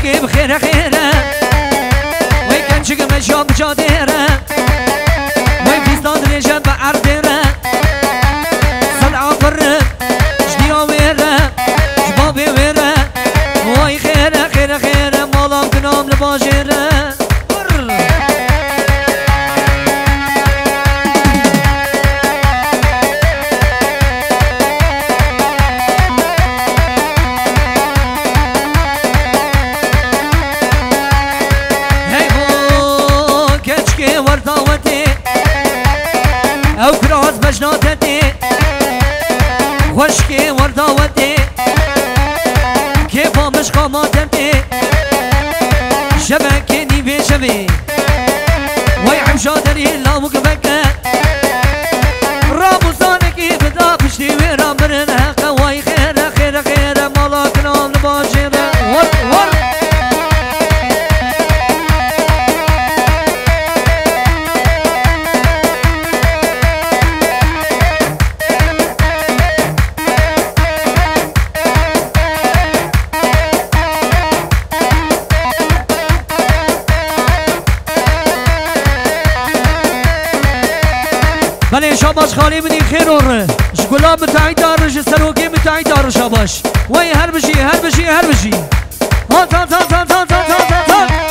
كشكي بخير خيره ويكن شق مشوب جاديره ويفيستاد ريجب عرديره صدع قرب جديا ويره جبابي ويره وي خيره خيره خيره مالام كنام لباجيره او كراز بجناتتي وشكي ورداوتي كيفا مش قاماتتي شبكيني في شبي ويعم شادري لا وقبك رابو صانكي بدا بشتي ويرا برنها قواي خير خير خير مالاكنا لباشيرا ور بله شاباش خالی بدی خیر اور شگلاب بتاعی دار جسروکی بتاعی دار شاباش وای هر بشی هر بشی هر بشی ها تا تا تا تا تا تا تا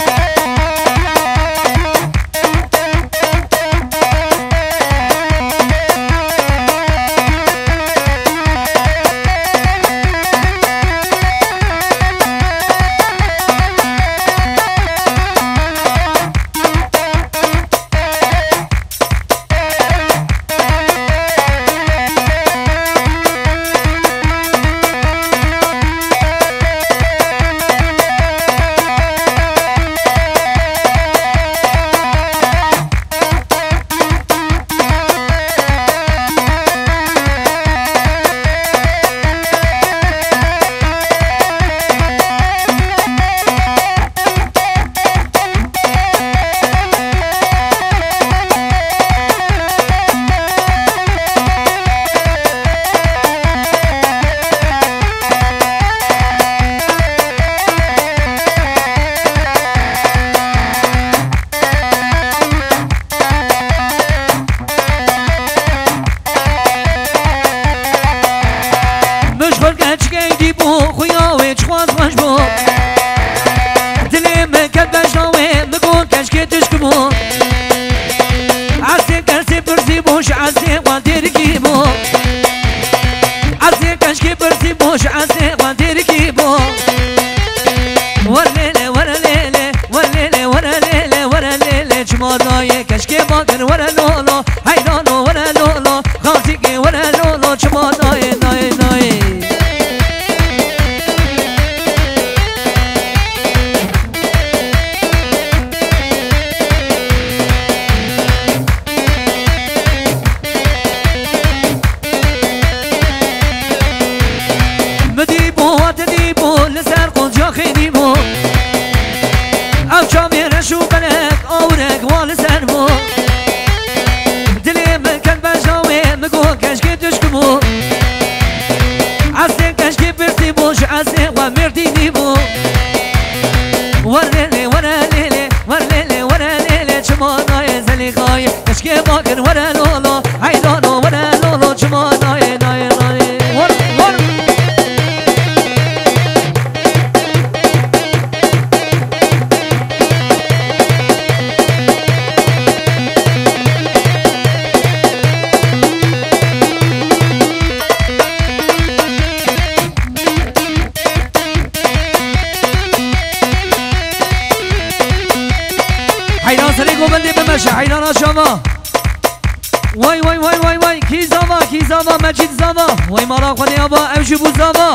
مجید زاما وای مارا خودی آبا امشی بود زاما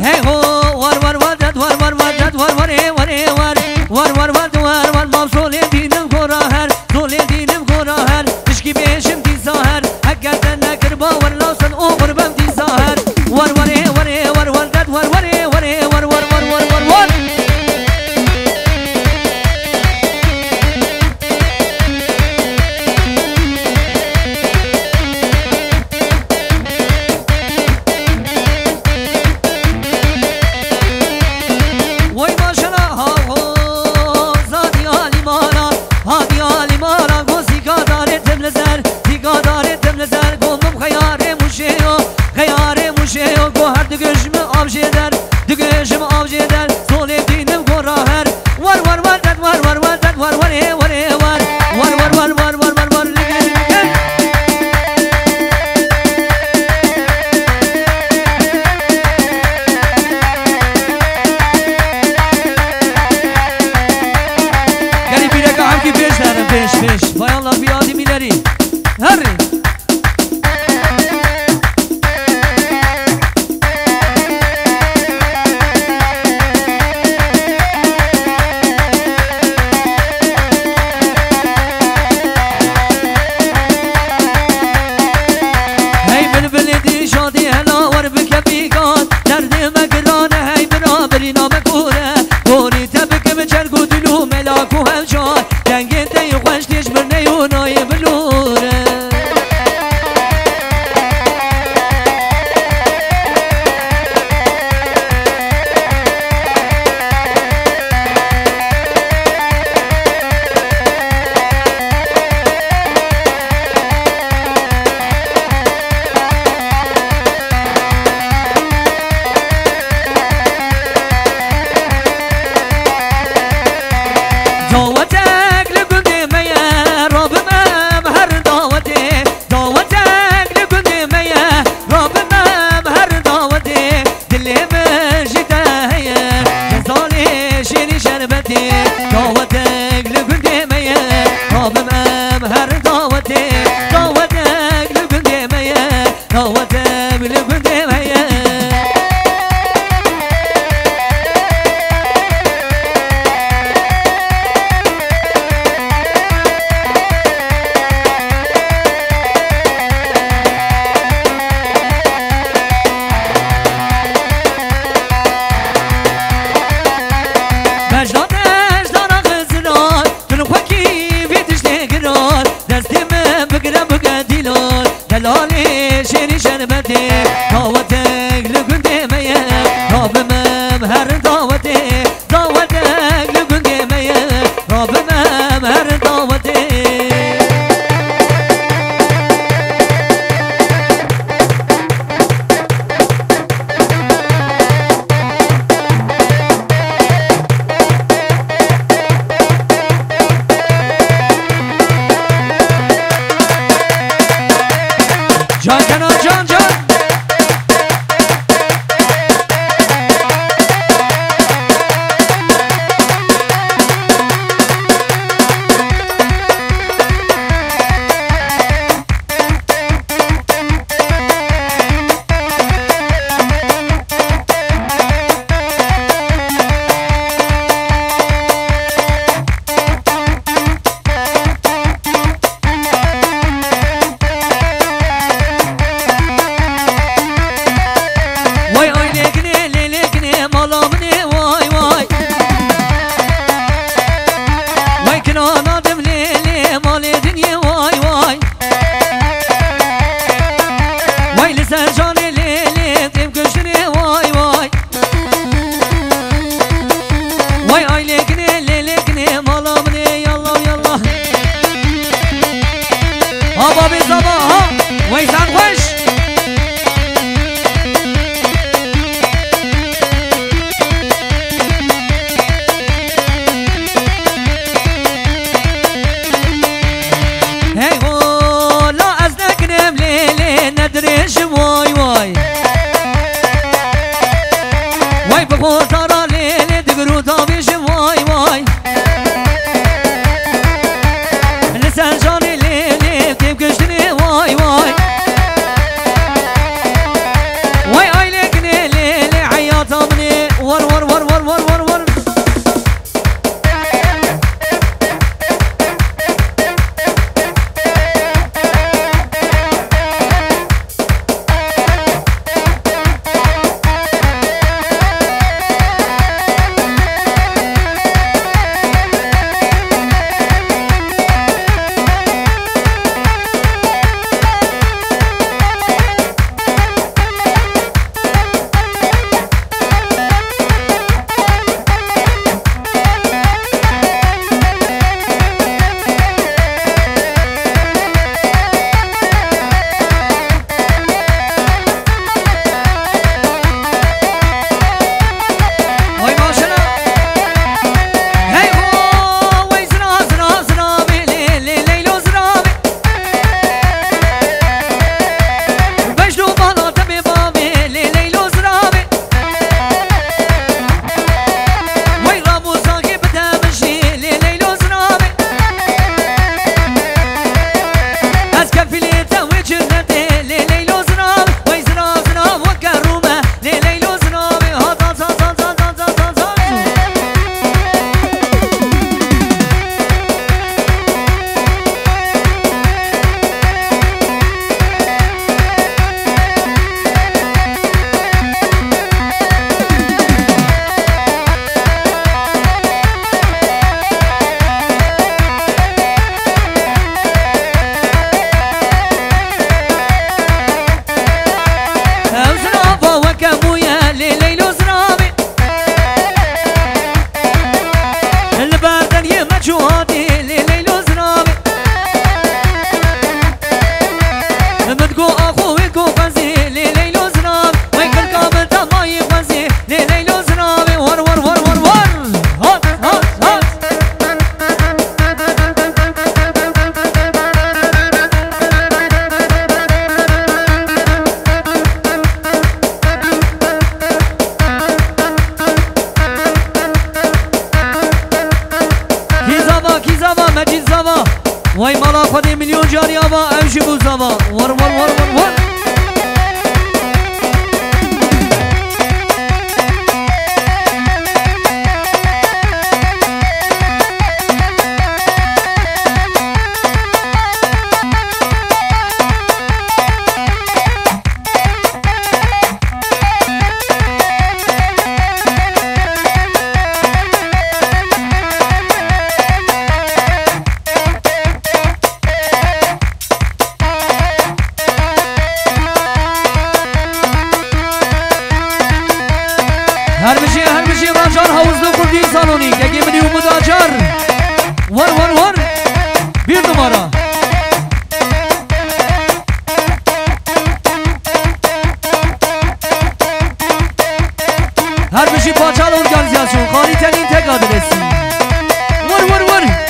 Hey ho مليون جاري ابا امشي بوزابا ور ور ور ور ور هر بشي راجار حوزلو کردی سالونی که اگه منی اومد آجار ور ور ور بیر نمارا هر بشي پاچال ارگانیزاسیون خالی تنین تک آدرسی ور ور ور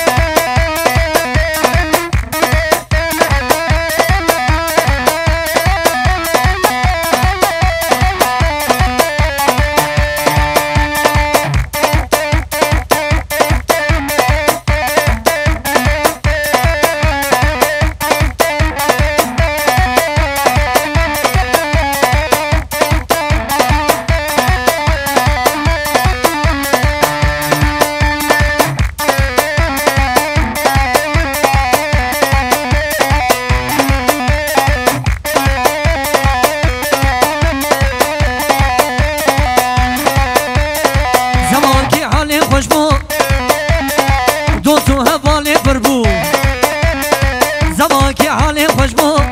زمان که حال خوش بود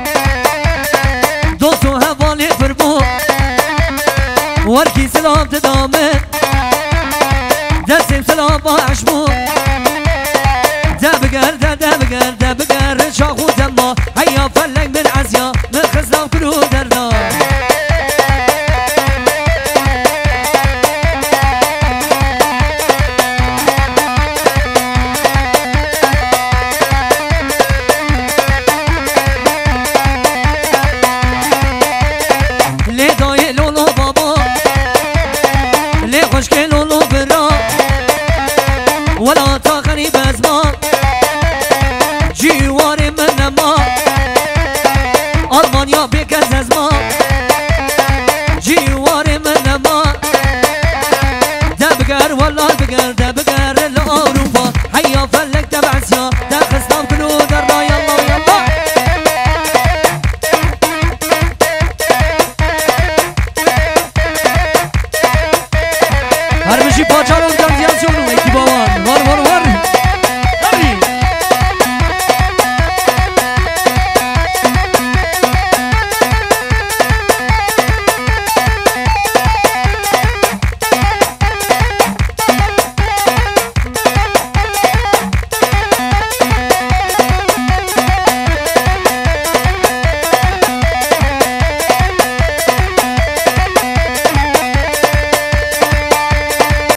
دوست و حوالی پر بود ورکی سلام تدامه دستیم سلام باش بود ده بگر شاخو دما هیا فلنگ من عزیا من خزنام کرو درنا ولا تاخني بزمان جواري من ما ألمانيا بكر زمان جواري من ما ده بقر والله بقر ده بقر لأوروبا هيا فلك تبع اسيا ده خصنام كلو درنا يلا يلا هرمشي باچالون